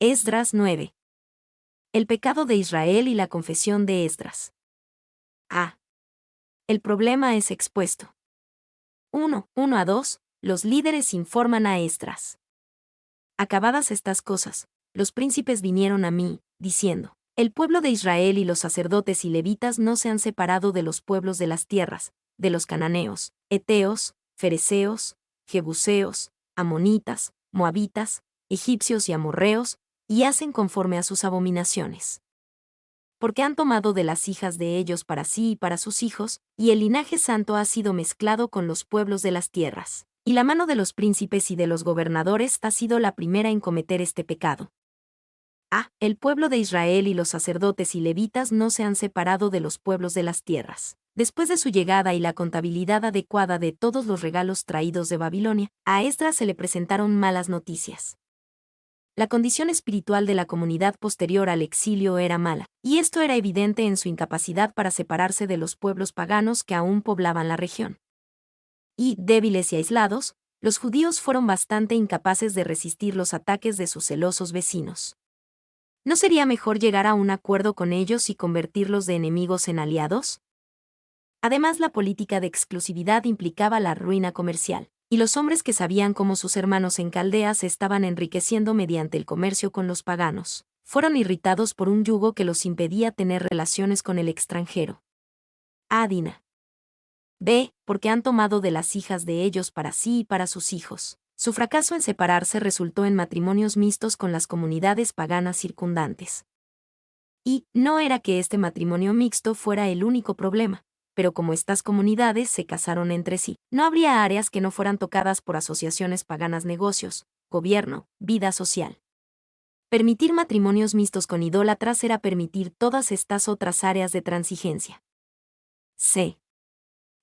Esdras 9. El pecado de Israel y la confesión de Esdras. A. El problema es expuesto. 1:1-2. Los líderes informan a Esdras. Acabadas estas cosas, los príncipes vinieron a mí, diciendo: el pueblo de Israel y los sacerdotes y levitas no se han separado de los pueblos de las tierras, de los cananeos, heteos, fereceos, jebuseos, amonitas, moabitas, egipcios y amorreos, y hacen conforme a sus abominaciones. Porque han tomado de las hijas de ellos para sí y para sus hijos, y el linaje santo ha sido mezclado con los pueblos de las tierras, y la mano de los príncipes y de los gobernadores ha sido la primera en cometer este pecado. A. El pueblo de Israel y los sacerdotes y levitas no se han separado de los pueblos de las tierras. Después de su llegada y la contabilidad adecuada de todos los regalos traídos de Babilonia, a Esdras se le presentaron malas noticias. La condición espiritual de la comunidad posterior al exilio era mala, y esto era evidente en su incapacidad para separarse de los pueblos paganos que aún poblaban la región. Y, débiles y aislados, los judíos fueron bastante incapaces de resistir los ataques de sus celosos vecinos. ¿No sería mejor llegar a un acuerdo con ellos y convertirlos de enemigos en aliados? Además, la política de exclusividad implicaba la ruina comercial, y los hombres que sabían cómo sus hermanos en Caldea se estaban enriqueciendo mediante el comercio con los paganos, fueron irritados por un yugo que los impedía tener relaciones con el extranjero. A. Dina. B. Porque han tomado de las hijas de ellos para sí y para sus hijos. Su fracaso en separarse resultó en matrimonios mixtos con las comunidades paganas circundantes. Y no era que este matrimonio mixto fuera el único problema, pero como estas comunidades se casaron entre sí, no habría áreas que no fueran tocadas por asociaciones paganas, negocios, gobierno, vida social. Permitir matrimonios mixtos con idólatras era permitir todas estas otras áreas de transigencia. C.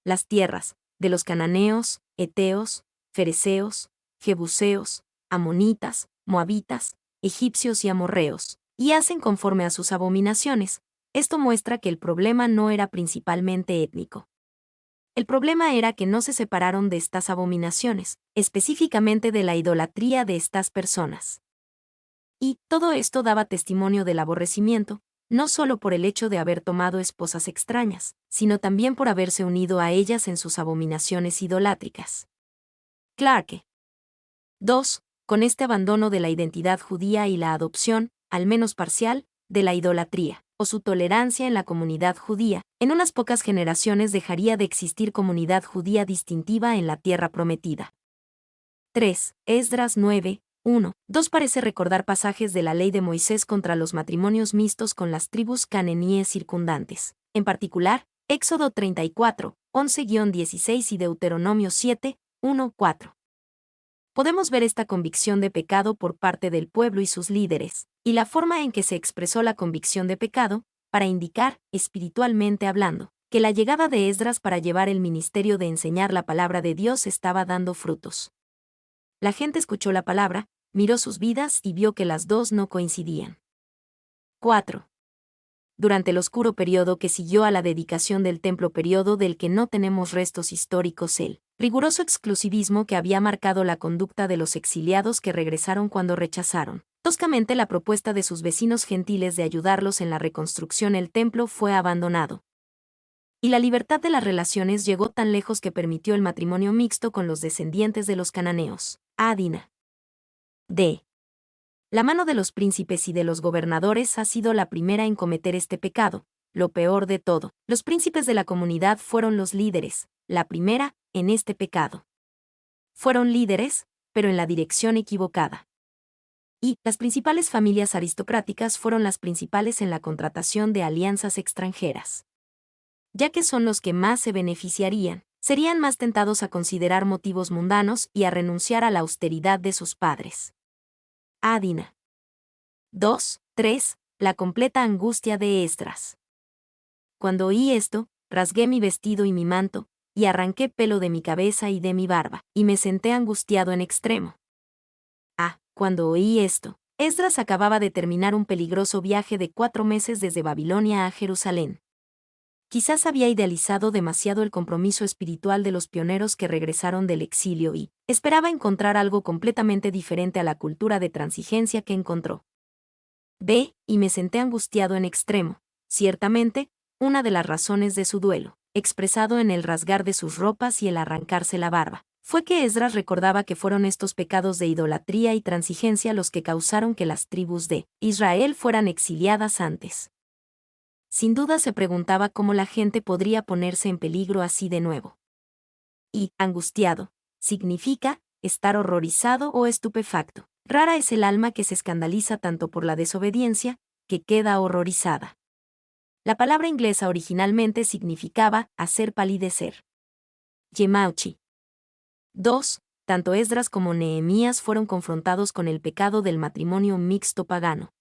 Las tierras, de los cananeos, heteos, fereceos, jebuseos, amonitas, moabitas, egipcios y amorreos, y hacen conforme a sus abominaciones. Esto muestra que el problema no era principalmente étnico. El problema era que no se separaron de estas abominaciones, específicamente de la idolatría de estas personas. Y todo esto daba testimonio del aborrecimiento, no solo por el hecho de haber tomado esposas extrañas, sino también por haberse unido a ellas en sus abominaciones idolátricas. Clarke. 2. Con este abandono de la identidad judía y la adopción, al menos parcial, de la idolatría, o su tolerancia en la comunidad judía, en unas pocas generaciones dejaría de existir comunidad judía distintiva en la tierra prometida. 3. Esdras 9. 1-2 parece recordar pasajes de la ley de Moisés contra los matrimonios mixtos con las tribus cananíes circundantes, en particular, Éxodo 34, 11-16 y Deuteronomio 7, 1-4. Podemos ver esta convicción de pecado por parte del pueblo y sus líderes, y la forma en que se expresó la convicción de pecado, para indicar, espiritualmente hablando, que la llegada de Esdras para llevar el ministerio de enseñar la palabra de Dios estaba dando frutos. La gente escuchó la palabra, miró sus vidas y vio que las dos no coincidían. 4. Durante el oscuro periodo que siguió a la dedicación del templo, periodo del que no tenemos restos históricos, el riguroso exclusivismo que había marcado la conducta de los exiliados que regresaron cuando rechazaron toscamente la propuesta de sus vecinos gentiles de ayudarlos en la reconstrucción, el templo fue abandonado. Y la libertad de las relaciones llegó tan lejos que permitió el matrimonio mixto con los descendientes de los cananeos. A. Dina. D. La mano de los príncipes y de los gobernadores ha sido la primera en cometer este pecado. Lo peor de todo, los príncipes de la comunidad fueron los líderes, la primera, en este pecado. Fueron líderes, pero en la dirección equivocada. Y las principales familias aristocráticas fueron las principales en la contratación de alianzas extranjeras. Ya que son los que más se beneficiarían, serían más tentados a considerar motivos mundanos y a renunciar a la austeridad de sus padres. A. Dina. 2-3. La completa angustia de Esdras. Cuando oí esto, rasgué mi vestido y mi manto, y arranqué pelo de mi cabeza y de mi barba, y me senté angustiado en extremo. Cuando oí esto, Esdras acababa de terminar un peligroso viaje de 4 meses desde Babilonia a Jerusalén. Quizás había idealizado demasiado el compromiso espiritual de los pioneros que regresaron del exilio y esperaba encontrar algo completamente diferente a la cultura de transigencia que encontró. B. Y me senté angustiado en extremo. Ciertamente, una de las razones de su duelo, expresado en el rasgar de sus ropas y el arrancarse la barba, fue que Esdras recordaba que fueron estos pecados de idolatría y transigencia los que causaron que las tribus de Israel fueran exiliadas antes. Sin duda se preguntaba cómo la gente podría ponerse en peligro así de nuevo. Y, angustiado, significa estar horrorizado o estupefacto. Rara es el alma que se escandaliza tanto por la desobediencia, que queda horrorizada. La palabra inglesa originalmente significaba hacer palidecer. Yemauchi. 2. Tanto Esdras como Nehemías fueron confrontados con el pecado del matrimonio mixto pagano.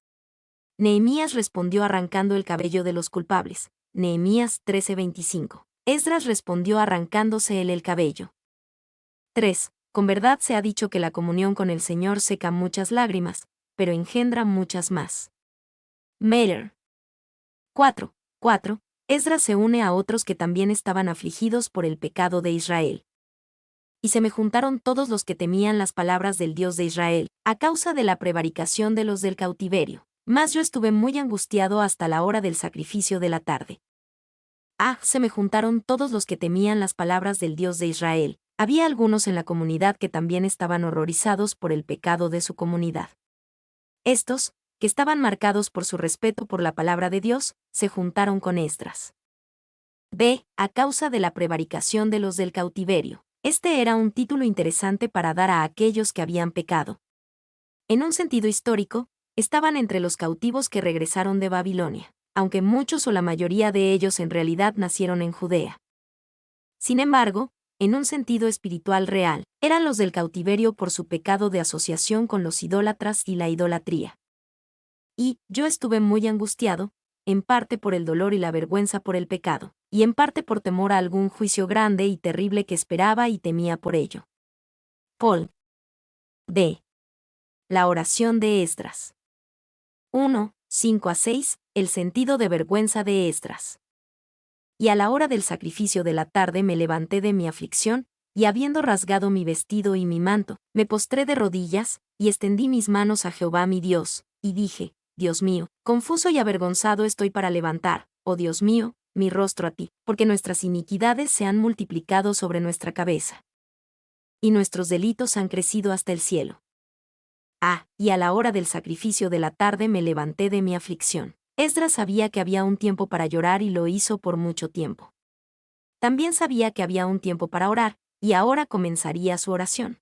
Nehemías respondió arrancando el cabello de los culpables. Nehemías 13:25. Esdras respondió arrancándose él el cabello. 3. Con verdad se ha dicho que la comunión con el Señor seca muchas lágrimas, pero engendra muchas más. Meyer. 4. Esdras se une a otros que también estaban afligidos por el pecado de Israel. Y se me juntaron todos los que temían las palabras del Dios de Israel, a causa de la prevaricación de los del cautiverio. Mas yo estuve muy angustiado hasta la hora del sacrificio de la tarde. Se me juntaron todos los que temían las palabras del Dios de Israel. Había algunos en la comunidad que también estaban horrorizados por el pecado de su comunidad. Estos, que estaban marcados por su respeto por la palabra de Dios, se juntaron con Esdras. B. A causa de la prevaricación de los del cautiverio. Este era un título interesante para dar a aquellos que habían pecado. En un sentido histórico, estaban entre los cautivos que regresaron de Babilonia, aunque muchos o la mayoría de ellos en realidad nacieron en Judea. Sin embargo, en un sentido espiritual real, eran los del cautiverio por su pecado de asociación con los idólatras y la idolatría. Y yo estuve muy angustiado, en parte por el dolor y la vergüenza por el pecado, y en parte por temor a algún juicio grande y terrible que esperaba y temía por ello. Paul. D. La oración de Esdras. 1, 5-6, el sentido de vergüenza de Esdras. Y a la hora del sacrificio de la tarde me levanté de mi aflicción, y habiendo rasgado mi vestido y mi manto, me postré de rodillas, y extendí mis manos a Jehová mi Dios, y dije, Dios mío, confuso y avergonzado estoy para levantar, oh Dios mío, mi rostro a ti, porque nuestras iniquidades se han multiplicado sobre nuestra cabeza. Y nuestros delitos han crecido hasta el cielo. Y a la hora del sacrificio de la tarde me levanté de mi aflicción. Esdras sabía que había un tiempo para llorar y lo hizo por mucho tiempo. También sabía que había un tiempo para orar, y ahora comenzaría su oración.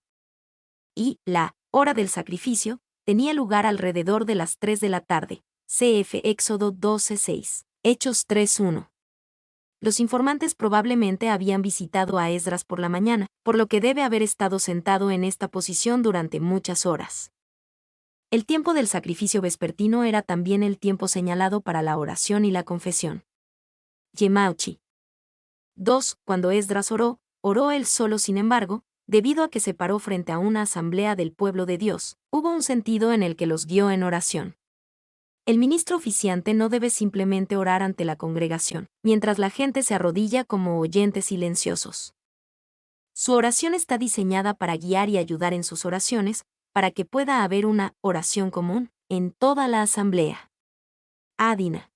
Y la hora del sacrificio tenía lugar alrededor de las 3 de la tarde. Cf. Éxodo 12:6, Hechos 3:1. Los informantes probablemente habían visitado a Esdras por la mañana, por lo que debe haber estado sentado en esta posición durante muchas horas. El tiempo del sacrificio vespertino era también el tiempo señalado para la oración y la confesión. Yemauchi. 2. Cuando Esdras oró él solo sin embargo, debido a que se paró frente a una asamblea del pueblo de Dios, hubo un sentido en el que los guió en oración. El ministro oficiante no debe simplemente orar ante la congregación, mientras la gente se arrodilla como oyentes silenciosos. Su oración está diseñada para guiar y ayudar en sus oraciones, para que pueda haber una oración común en toda la asamblea. Adina.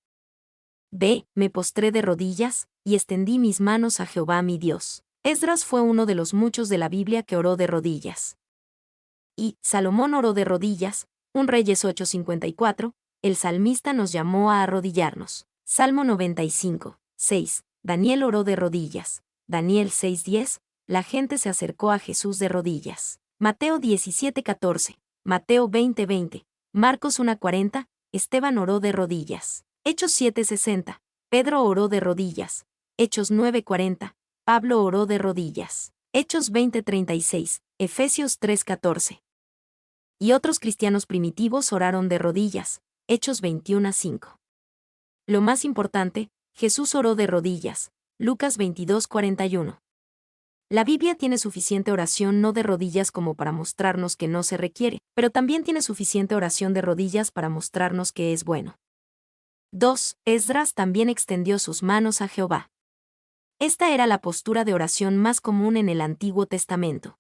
B. Me postré de rodillas, y extendí mis manos a Jehová mi Dios. Esdras fue uno de los muchos de la Biblia que oró de rodillas. Y Salomón oró de rodillas, 1 Reyes 8:54, el salmista nos llamó a arrodillarnos. Salmo 95:6, Daniel oró de rodillas. Daniel 6:10, la gente se acercó a Jesús de rodillas. Mateo 17:14, Mateo 20:20, Marcos 1:40, Esteban oró de rodillas. Hechos 7:60, Pedro oró de rodillas. Hechos 9:40, Pablo oró de rodillas. Hechos 20:36, Efesios 3:14. Y otros cristianos primitivos oraron de rodillas. Hechos 21:5. Lo más importante, Jesús oró de rodillas. Lucas 22:41. La Biblia tiene suficiente oración no de rodillas como para mostrarnos que no se requiere, pero también tiene suficiente oración de rodillas para mostrarnos que es bueno. 2. Esdras también extendió sus manos a Jehová. Esta era la postura de oración más común en el Antiguo Testamento.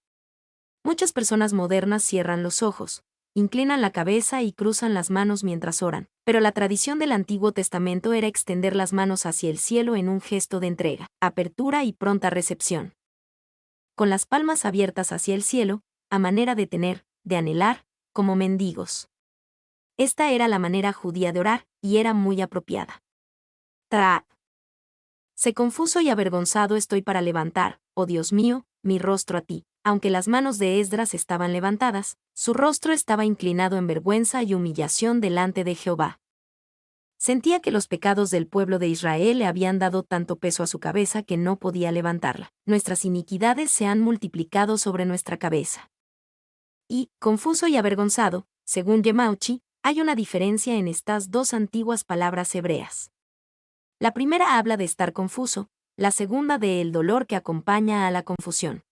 Muchas personas modernas cierran los ojos, inclinan la cabeza y cruzan las manos mientras oran, pero la tradición del Antiguo Testamento era extender las manos hacia el cielo en un gesto de entrega, apertura y pronta recepción. Con las palmas abiertas hacia el cielo, a manera de tener, de anhelar, como mendigos. Esta era la manera judía de orar, y era muy apropiada. Sé confuso y avergonzado estoy para levantar, oh Dios mío, mi rostro a ti. Aunque las manos de Esdras estaban levantadas, su rostro estaba inclinado en vergüenza y humillación delante de Jehová. Sentía que los pecados del pueblo de Israel le habían dado tanto peso a su cabeza que no podía levantarla. Nuestras iniquidades se han multiplicado sobre nuestra cabeza. Y, confuso y avergonzado, según Yemauchi, hay una diferencia en estas dos antiguas palabras hebreas. La primera habla de estar confuso, la segunda de el dolor que acompaña a la confusión.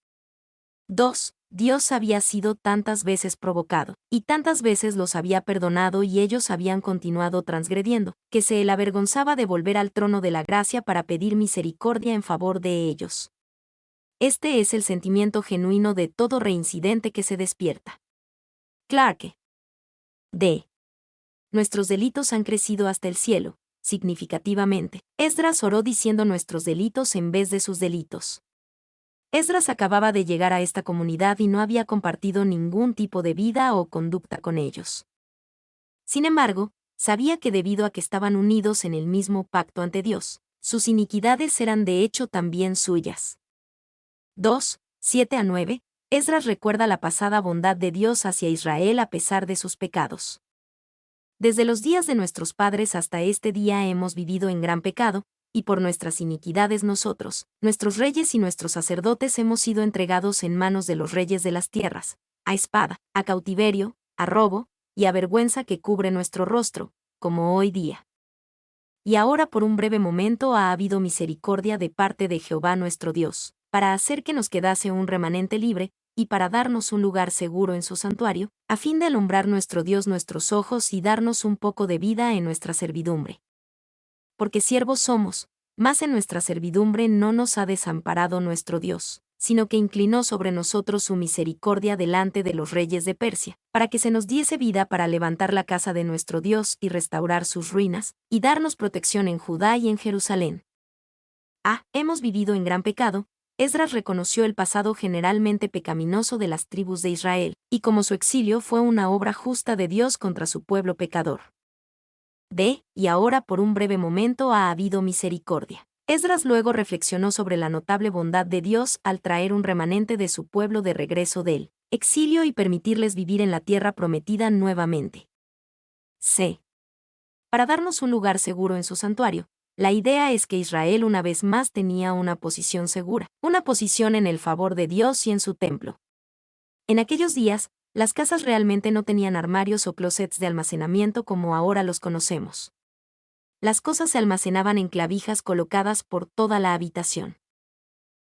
2. Dios había sido tantas veces provocado, y tantas veces los había perdonado y ellos habían continuado transgrediendo, que se él avergonzaba de volver al trono de la gracia para pedir misericordia en favor de ellos. Este es el sentimiento genuino de todo reincidente que se despierta. Clarke. D. Nuestros delitos han crecido hasta el cielo, significativamente. Esdras oró diciendo nuestros delitos en vez de sus delitos. Esdras acababa de llegar a esta comunidad y no había compartido ningún tipo de vida o conducta con ellos. Sin embargo, sabía que debido a que estaban unidos en el mismo pacto ante Dios, sus iniquidades eran de hecho también suyas. 2, 7-9. Esdras recuerda la pasada bondad de Dios hacia Israel a pesar de sus pecados. Desde los días de nuestros padres hasta este día hemos vivido en gran pecado, y por nuestras iniquidades nosotros, nuestros reyes y nuestros sacerdotes hemos sido entregados en manos de los reyes de las tierras, a espada, a cautiverio, a robo, y a vergüenza que cubre nuestro rostro, como hoy día. Y ahora por un breve momento ha habido misericordia de parte de Jehová nuestro Dios, para hacer que nos quedase un remanente libre, y para darnos un lugar seguro en su santuario, a fin de alumbrar nuestro Dios nuestros ojos y darnos un poco de vida en nuestra servidumbre. Porque siervos somos, mas en nuestra servidumbre no nos ha desamparado nuestro Dios, sino que inclinó sobre nosotros su misericordia delante de los reyes de Persia, para que se nos diese vida para levantar la casa de nuestro Dios y restaurar sus ruinas, y darnos protección en Judá y en Jerusalén. Hemos vivido en gran pecado. Esdras reconoció el pasado generalmente pecaminoso de las tribus de Israel, y como su exilio fue una obra justa de Dios contra su pueblo pecador. Y ahora por un breve momento ha habido misericordia. Esdras luego reflexionó sobre la notable bondad de Dios al traer un remanente de su pueblo de regreso del exilio y permitirles vivir en la tierra prometida nuevamente. Para darnos un lugar seguro en su santuario, la idea es que Israel una vez más tenía una posición segura, una posición en el favor de Dios y en su templo. En aquellos días, las casas realmente no tenían armarios o closets de almacenamiento como ahora los conocemos. Las cosas se almacenaban en clavijas colocadas por toda la habitación.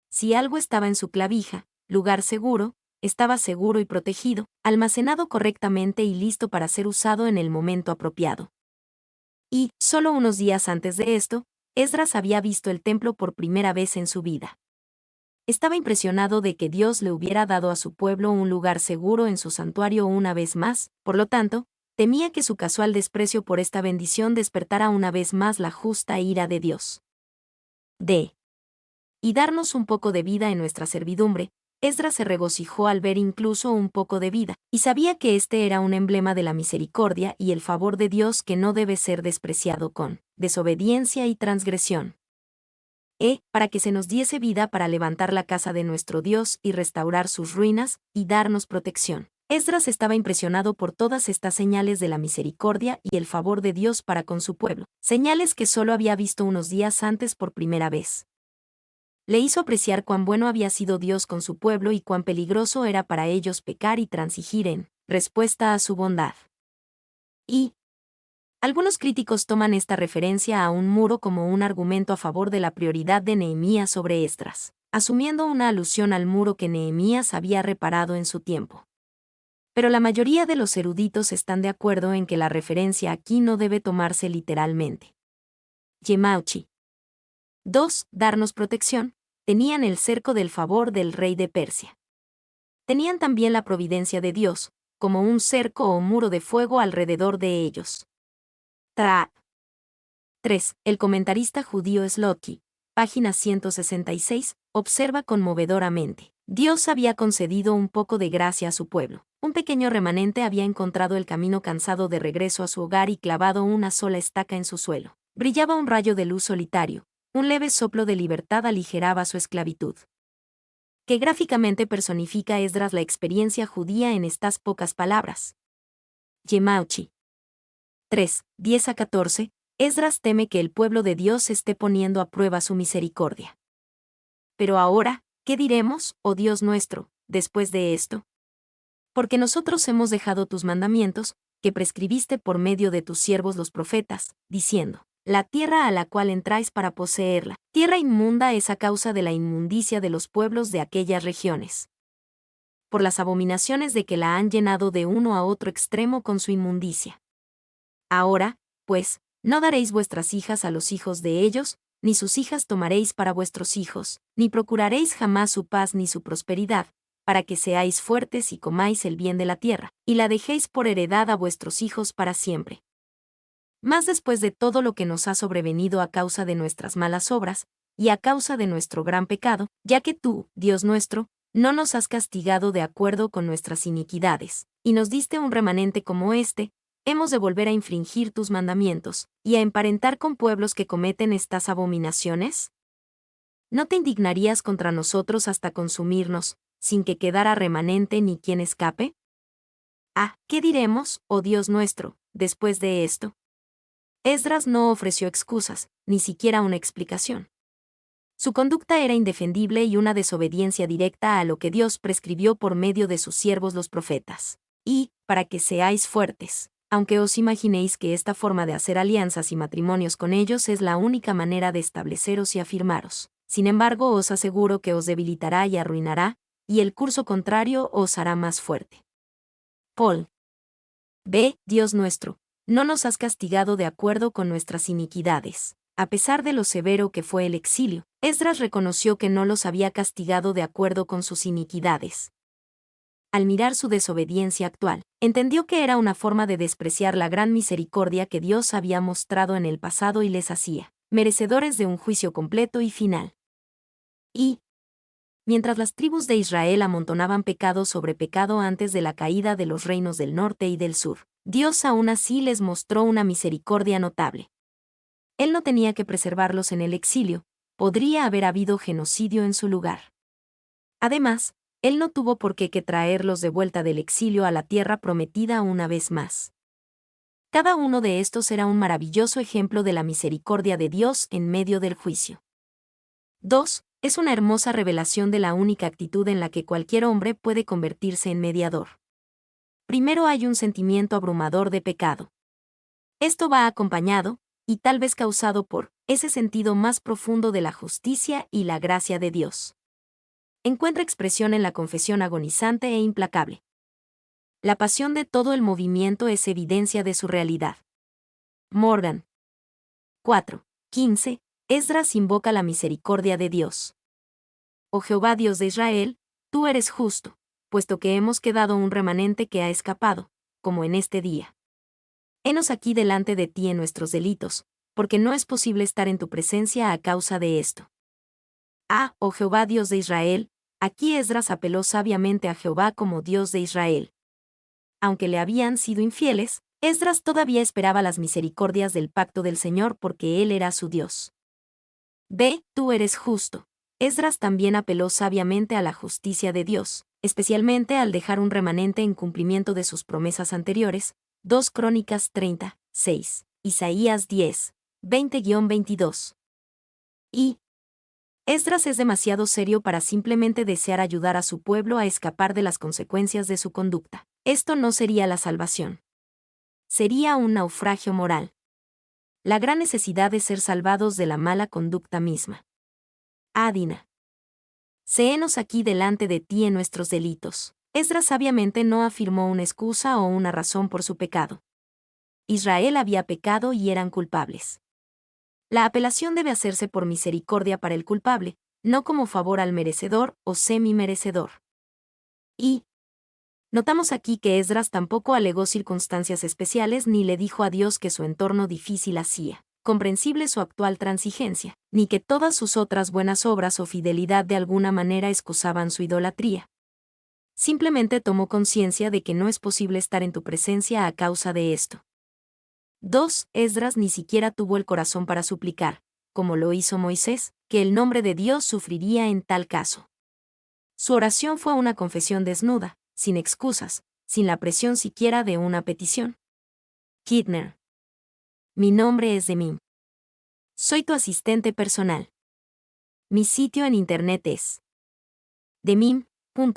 Si algo estaba en su clavija, lugar seguro, estaba seguro y protegido, almacenado correctamente y listo para ser usado en el momento apropiado. Y, solo unos días antes de esto, Esdras había visto el templo por primera vez en su vida. Estaba impresionado de que Dios le hubiera dado a su pueblo un lugar seguro en su santuario una vez más, por lo tanto, temía que su casual desprecio por esta bendición despertara una vez más la justa ira de Dios. Y darnos un poco de vida en nuestra servidumbre. Esdras se regocijó al ver incluso un poco de vida, y sabía que este era un emblema de la misericordia y el favor de Dios que no debe ser despreciado con desobediencia y transgresión. Para que se nos diese vida para levantar la casa de nuestro Dios y restaurar sus ruinas, y darnos protección. Esdras estaba impresionado por todas estas señales de la misericordia y el favor de Dios para con su pueblo, señales que solo había visto unos días antes por primera vez. Le hizo apreciar cuán bueno había sido Dios con su pueblo y cuán peligroso era para ellos pecar y transigir en respuesta a su bondad. Algunos críticos toman esta referencia a un muro como un argumento a favor de la prioridad de Nehemías sobre Esdras, asumiendo una alusión al muro que Nehemías había reparado en su tiempo. Pero la mayoría de los eruditos están de acuerdo en que la referencia aquí no debe tomarse literalmente. Yemauchi. 2. Darnos protección. Tenían el cerco del favor del rey de Persia. Tenían también la providencia de Dios, como un cerco o muro de fuego alrededor de ellos. 3. El comentarista judío Slotky, página 166, observa conmovedoramente. Dios había concedido un poco de gracia a su pueblo. Un pequeño remanente había encontrado el camino cansado de regreso a su hogar y clavado una sola estaca en su suelo. Brillaba un rayo de luz solitario. Un leve soplo de libertad aligeraba su esclavitud. Que gráficamente personifica Esdras la experiencia judía en estas pocas palabras. Yemauchi. 3, 10-14. Esdras teme que el pueblo de Dios esté poniendo a prueba su misericordia. Pero ahora, ¿qué diremos, oh Dios nuestro, después de esto? Porque nosotros hemos dejado tus mandamientos, que prescribiste por medio de tus siervos los profetas, diciendo: la tierra a la cual entráis para poseerla, tierra inmunda es a causa de la inmundicia de los pueblos de aquellas regiones. Por las abominaciones de que la han llenado de uno a otro extremo con su inmundicia. Ahora, pues, no daréis vuestras hijas a los hijos de ellos, ni sus hijas tomaréis para vuestros hijos, ni procuraréis jamás su paz ni su prosperidad, para que seáis fuertes y comáis el bien de la tierra, y la dejéis por heredad a vuestros hijos para siempre. Mas después de todo lo que nos ha sobrevenido a causa de nuestras malas obras, y a causa de nuestro gran pecado, ya que tú, Dios nuestro, no nos has castigado de acuerdo con nuestras iniquidades, y nos diste un remanente como este, hemos de volver a infringir tus mandamientos, y a emparentar con pueblos que cometen estas abominaciones? ¿No te indignarías contra nosotros hasta consumirnos, sin que quedara remanente ni quien escape? ¿Qué diremos, oh Dios nuestro, después de esto? Esdras no ofreció excusas, ni siquiera una explicación. Su conducta era indefendible y una desobediencia directa a lo que Dios prescribió por medio de sus siervos los profetas. Y, para que seáis fuertes, aunque os imaginéis que esta forma de hacer alianzas y matrimonios con ellos es la única manera de estableceros y afirmaros, sin embargo os aseguro que os debilitará y arruinará, y el curso contrario os hará más fuerte. Paul. Dios nuestro, no nos has castigado de acuerdo con nuestras iniquidades. A pesar de lo severo que fue el exilio, Esdras reconoció que no los había castigado de acuerdo con sus iniquidades. Al mirar su desobediencia actual, entendió que era una forma de despreciar la gran misericordia que Dios había mostrado en el pasado y les hacía merecedores de un juicio completo y final. Y, mientras las tribus de Israel amontonaban pecado sobre pecado antes de la caída de los reinos del norte y del sur, Dios aún así les mostró una misericordia notable. Él no tenía que preservarlos en el exilio, podría haber habido genocidio en su lugar. Además, Él no tuvo por qué traerlos de vuelta del exilio a la tierra prometida una vez más. Cada uno de estos era un maravilloso ejemplo de la misericordia de Dios en medio del juicio. 2. Es una hermosa revelación de la única actitud en la que cualquier hombre puede convertirse en mediador. Primero hay un sentimiento abrumador de pecado. Esto va acompañado, y tal vez causado por, ese sentido más profundo de la justicia y la gracia de Dios. Encuentra expresión en la confesión agonizante e implacable. La pasión de todo el movimiento es evidencia de su realidad. Morgan. 4. 15. Esdras invoca la misericordia de Dios. Oh Jehová Dios de Israel, tú eres justo, puesto que hemos quedado un remanente que ha escapado, como en este día. Henos aquí delante de ti en nuestros delitos, porque no es posible estar en tu presencia a causa de esto. Oh Jehová Dios de Israel, aquí Esdras apeló sabiamente a Jehová como Dios de Israel. Aunque le habían sido infieles, Esdras todavía esperaba las misericordias del pacto del Señor porque Él era su Dios. Tú eres justo. Esdras también apeló sabiamente a la justicia de Dios, especialmente al dejar un remanente en cumplimiento de sus promesas anteriores, 2 Crónicas 30, 6, Isaías 10, 20-22. Y Esdras es demasiado serio para simplemente desear ayudar a su pueblo a escapar de las consecuencias de su conducta. Esto no sería la salvación. Sería un naufragio moral. La gran necesidad de ser salvados de la mala conducta misma. Adina. Séenos aquí delante de ti en nuestros delitos. Esdras sabiamente no afirmó una excusa o una razón por su pecado. Israel había pecado y eran culpables. La apelación debe hacerse por misericordia para el culpable, no como favor al merecedor o semi-merecedor. Y Notamos aquí que Esdras tampoco alegó circunstancias especiales ni le dijo a Dios que su entorno difícil hacía comprensible su actual transigencia, ni que todas sus otras buenas obras o fidelidad de alguna manera excusaban su idolatría. Simplemente tomó conciencia de que no es posible estar en tu presencia a causa de esto. 2. Esdras ni siquiera tuvo el corazón para suplicar, como lo hizo Moisés, que el nombre de Dios sufriría en tal caso. Su oración fue una confesión desnuda, sin excusas, sin la presión siquiera de una petición. Kidner. Mi nombre es Demim. Soy tu asistente personal. Mi sitio en internet es demim.es.tl.